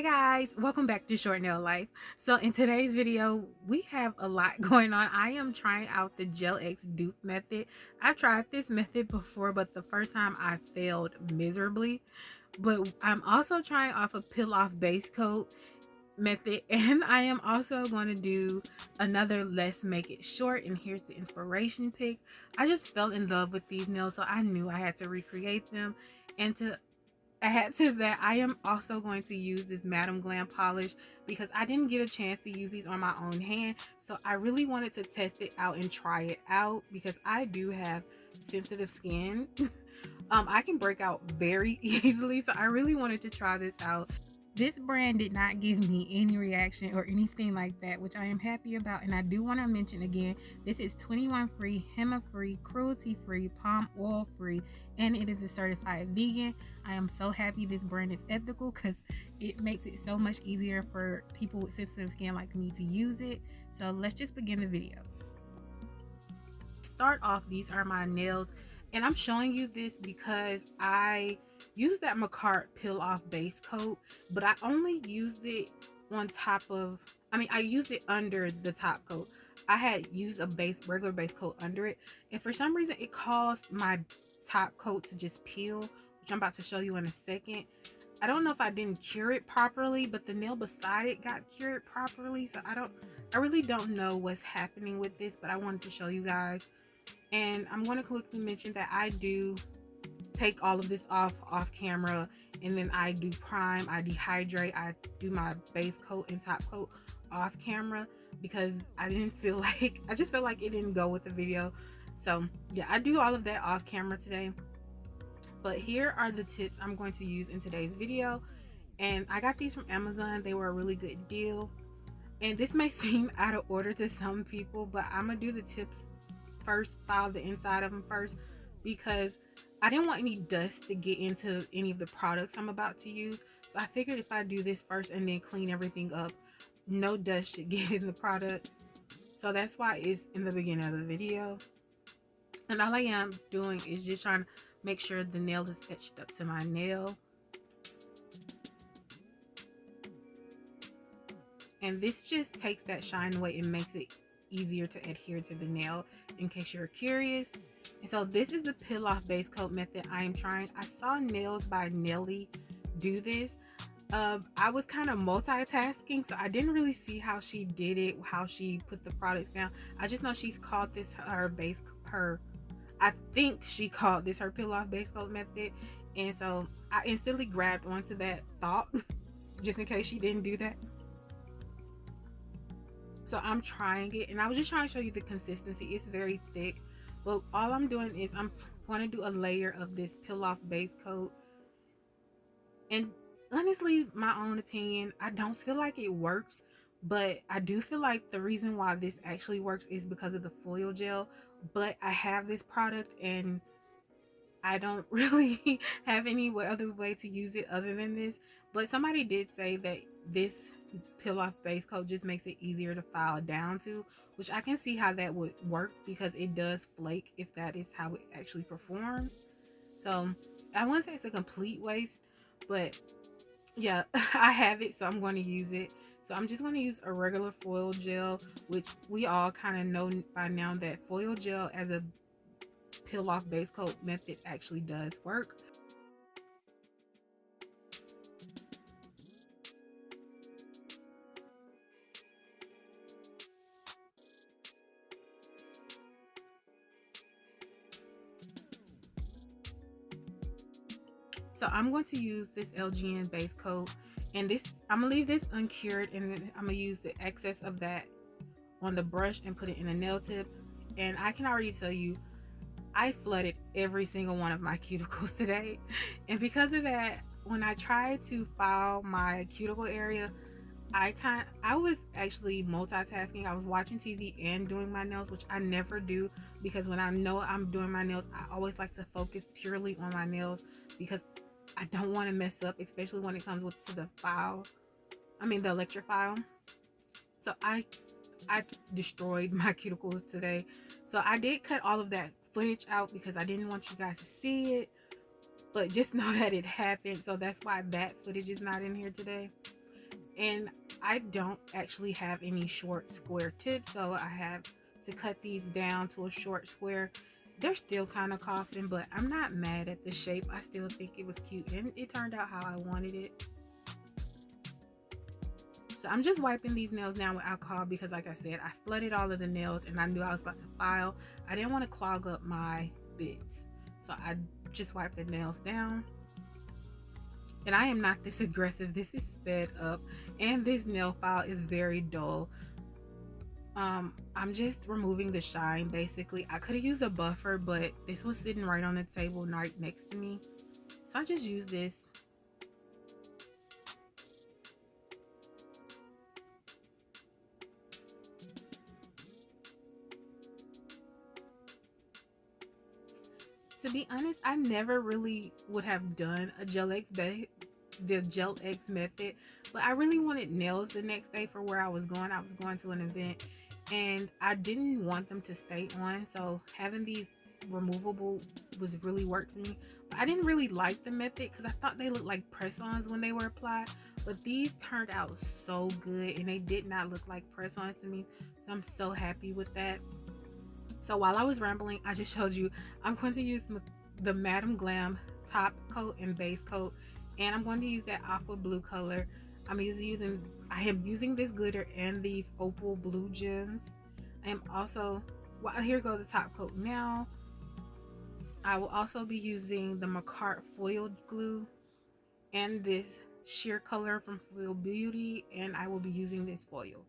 Hi guys, welcome back to Short Nail Life. So in today's video, we have a lot going on. I am trying out the Gel X dupe method. I've tried this method before, but the first time I failed miserably. But I'm also trying off a peel off base coat method, and I am also going to do another let's make it short. And here's the inspiration pic. I just fell in love with these nails, so I knew I had to recreate them. And to add to that, I am also going to use this Madam Glam polish because I didn't get a chance to use these on my own hand. So I really wanted to test it out and try it out because I do have sensitive skin. I can break out very easily. So I really wanted to try this out. This brand did not give me any reaction or anything like that, which I am happy about. And I do want to mention again, this is 21 free, HEMA free, cruelty free, palm oil free, and it is a certified vegan. I am so happy this brand is ethical because it makes it so much easier for people with sensitive skin like me to use it. So let's just begin the video. Start off, these are my nails, and I'm showing you this because I used that Macart peel off base coat, but I only used it on top of, I used it under the top coat. I had used a regular base coat under it, and for some reason it caused my top coat to just peel, which I'm about to show you in a second. I don't know if I didn't cure it properly, but the nail beside it got cured properly, so I really don't know what's happening with this, but I wanted to show you guys. And I'm going to quickly mention that I do take all of this off camera, and then I do prime, I dehydrate, I do my base coat and top coat off camera because I just felt like it didn't go with the video. So yeah, I do all of that off camera today. But here are the tips I'm going to use in today's video, and I got these from Amazon. They were a really good deal, and this may seem out of order to some people, but I'm gonna do the tips first, file the inside of them first, because I didn't want any dust to get into any of the products I'm about to use. So I figured if I do this first and then clean everything up, no dust should get in the product. So that's why it's in the beginning of the video. And all I am doing is just trying to make sure the nail is etched up to my nail. And this just takes that shine away and makes it easier to adhere to the nail, in case you're curious. And so this is the peel off base coat method I am trying. I saw Nails by Nelly do this. I was kind of multitasking, so I didn't really see how she did it, how she put the products down. I just know she's called this I think she called this her peel off base coat method, and so I instantly grabbed onto that thought just in case she didn't do that. So I'm trying it, and I was just trying to show you the consistency. It's very thick, but all I'm doing is I'm going to do a layer of this peel off base coat. And honestly, my own opinion, I don't feel like it works, but I do feel like the reason why this actually works is because of the foil gel. But I have this product and I don't really have any other way to use it other than this. But somebody did say that this peel off base coat just makes it easier to file down to, which I can see how that would work because it does flake if that is how it actually performs. So I wouldn't say it's a complete waste, but yeah, I have it, so I'm going to use it. So I'm just going to use a regular foil gel, which we all kind of know by now that foil gel as a peel off base coat method actually does work. So I'm going to use this LGN base coat, and this I'm gonna leave this uncured, and then I'm gonna use the excess of that on the brush and put it in a nail tip. And I can already tell you, I flooded every single one of my cuticles today, and because of that, when I tried to file my cuticle area, I was actually multitasking. I was watching TV and doing my nails, which I never do, because when I know I'm doing my nails, I always like to focus purely on my nails because I don't want to mess up, especially when it comes to the the electric file. So I destroyed my cuticles today. So I did cut all of that footage out because I didn't want you guys to see it, but just know that it happened. So that's why that footage is not in here today. And I don't actually have any short square tips, so I have to cut these down to a short square. They're still kind of coughing, but I'm not mad at the shape. I still think it was cute, and it turned out how I wanted it. So I'm just wiping these nails down with alcohol because, like I said, I flooded all of the nails and I knew I was about to file. I didn't want to clog up my bits, so I just wiped the nails down. And I am not this aggressive. This is sped up, and this nail file is very dull. I'm just removing the shine basically. I could have used a buffer, but this was sitting right on the table right next to me, so I just used this. To be honest, I never really would have done a the Gel X method, but I really wanted nails the next day for where I was going. I was going to an event and I didn't want them to stay on, so having these removable was really worked for me. But I didn't really like the method because I thought they looked like press-ons when they were applied, but these turned out so good and they did not look like press-ons to me, so I'm so happy with that. So while I was rambling, I just showed you I'm going to use the Madam Glam top coat and base coat, and I'm going to use that aqua blue color. I am using this glitter and these opal blue gems. I am also, well, here goes the top coat now. I will also be using the Macart foil glue and this sheer color from Foil Beauty, and I will be using this foil.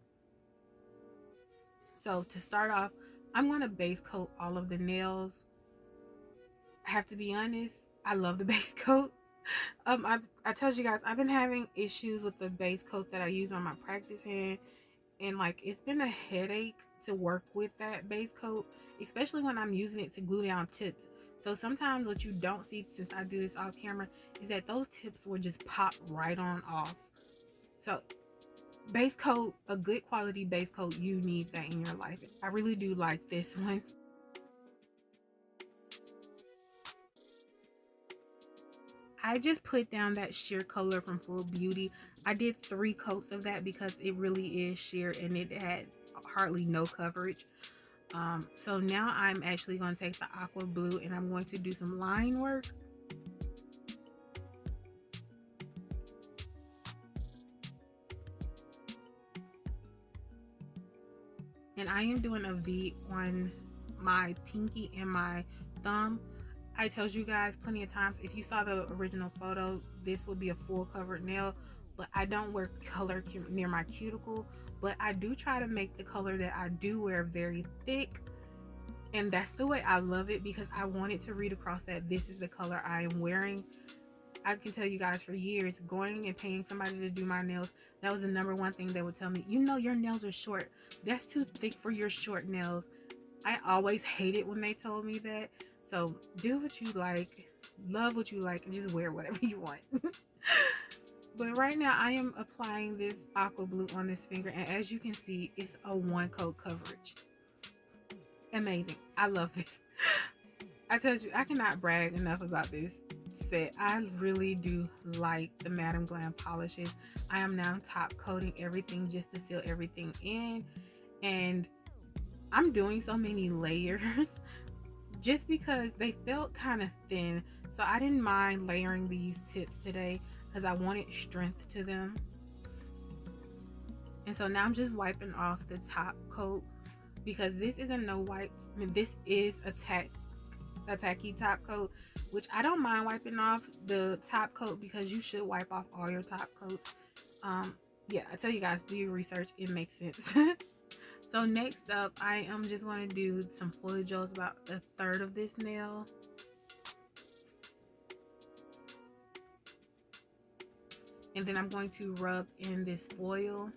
So to start off, I'm going to base coat all of the nails. I have to be honest, I love the base coat. I told you guys I've been having issues with the base coat that I use on my practice hand, and like it's been a headache to work with that base coat, especially when I'm using it to glue down tips. So sometimes what you don't see, since I do this off camera, is that those tips will just pop right on off. So base coat, a good quality base coat, you need that in your life. I really do like this one. I just put down that sheer color from Full Beauty. I did 3 coats of that because it really is sheer and it had hardly no coverage. So now I'm actually going to take the aqua blue and I'm going to do some line work. And I am doing a V on my pinky and my thumb. I told you guys plenty of times, if you saw the original photo, this would be a full covered nail, but I don't wear color near my cuticle, but I do try to make the color that I do wear very thick, and that's the way I love it because I want it to read across that this is the color I am wearing. I can tell you guys for years, going and paying somebody to do my nails, that was the #1 thing they would tell me. You know your nails are short. That's too thick for your short nails. I always hated when they told me that. So do what you like, love what you like, and just wear whatever you want. But right now I am applying this aqua blue on this finger, and as you can see, it's a 1 coat coverage. Amazing. I love this. I told you I cannot brag enough about this set. I really do like the Madam Glam polishes. I am now top coating everything just to seal everything in, and I'm doing so many layers just because they felt kind of thin, so I didn't mind layering these tips today because I wanted strength to them. And so now I'm just wiping off the top coat because this is a no wipes. I mean, this is a tacky top coat, which I don't mind wiping off the top coat because you should wipe off all your top coats. Yeah, I tell you guys, do your research, it makes sense. So next up, I am just going to do some foil gels, about 1/3 of this nail. And then I'm going to rub in this foil.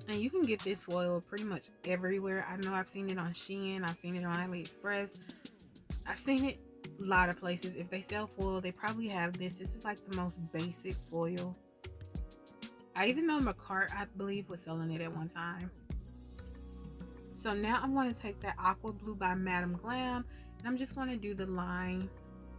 And you can get this foil pretty much everywhere. I know I've seen it on Shein, I've seen it on AliExpress. I've seen it a lot of places. If they sell foil, they probably have this. This is like the most basic foil. I even know Macart, I believe, was selling it at one time. So now I'm going to take that aqua blue by Madam Glam, and I'm just going to do the line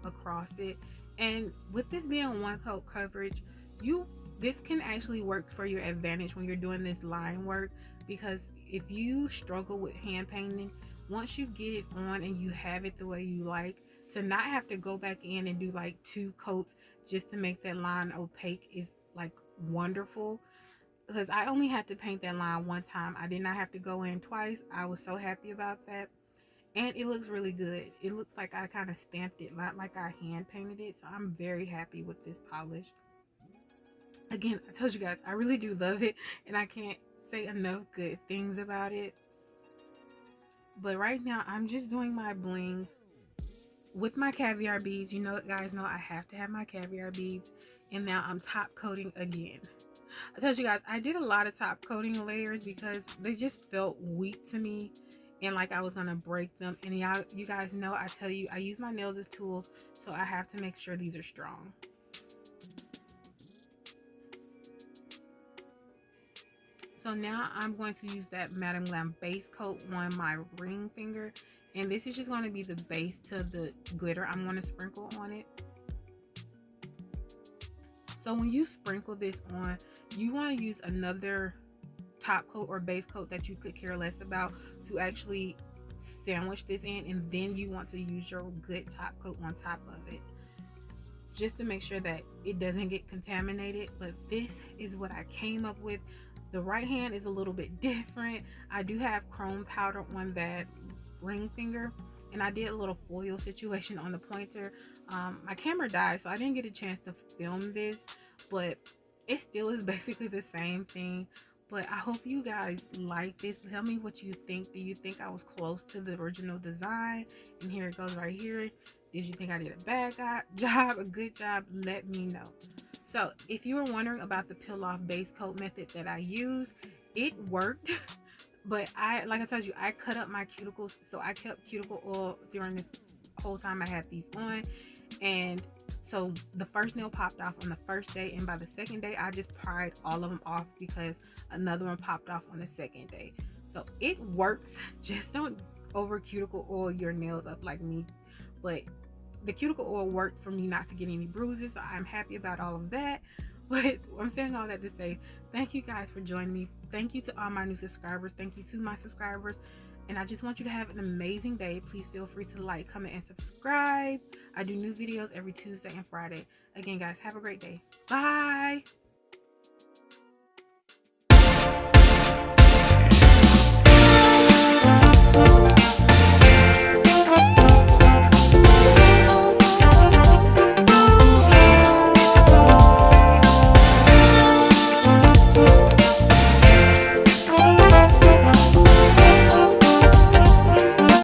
across it. And with this being 1 coat coverage, you this can actually work for your advantage when you're doing this line work, because if you struggle with hand painting, once you get it on and you have it the way you like, to not have to go back in and do like 2 coats just to make that line opaque is like wonderful. Because I only had to paint that line one time. I did not have to go in twice. I was so happy about that. And it looks really good. It looks like I kind of stamped it, not like I hand painted it. So I'm very happy with this polish. Again, I told you guys, I really do love it, and I can't say enough good things about it. But right now, I'm just doing my bling with my caviar beads. You know, guys know I have to have my caviar beads. And now I'm top coating again. I told you guys, I did a lot of top coating layers because they just felt weak to me, and like I was gonna break them. And y'all, you guys know, I tell you, I use my nails as tools, so I have to make sure these are strong. So now I'm going to use that Madam Glam base coat on my ring finger, and this is just going to be the base to the glitter I'm going to sprinkle on it. So when you sprinkle this on, you want to use another top coat or base coat that you could care less about to actually sandwich this in, and then you want to use your good top coat on top of it, just to make sure that it doesn't get contaminated. But this is what I came up with. The right hand is a little bit different. I do have chrome powder on that ring finger, and I did a little foil situation on the pointer. My camera died, so I didn't get a chance to film this, but it still is basically the same thing. But I hope you guys like this. Tell me what you think. Do you think I was close to the original design? And here it goes right here. Did you think I did a bad job, a good job? Let me know. So if you were wondering about the peel off base coat method that I use, it worked. But like I told you, I cut up my cuticles, so I kept cuticle oil during this whole time I had these on. And so the first nail popped off on the first day, and by the second day I just pried all of them off because another one popped off on the second day. So it works. Just don't over cuticle oil your nails up like me. But the cuticle oil worked for me not to get any bruises, so I'm happy about all of that. But I'm saying all that to say thank you guys for joining me. Thank you to all my new subscribers. Thank you to my subscribers. And I just want you to have an amazing day. Please feel free to like, comment, and subscribe. I do new videos every Tuesday and Friday. Again, guys, have a great day. Bye.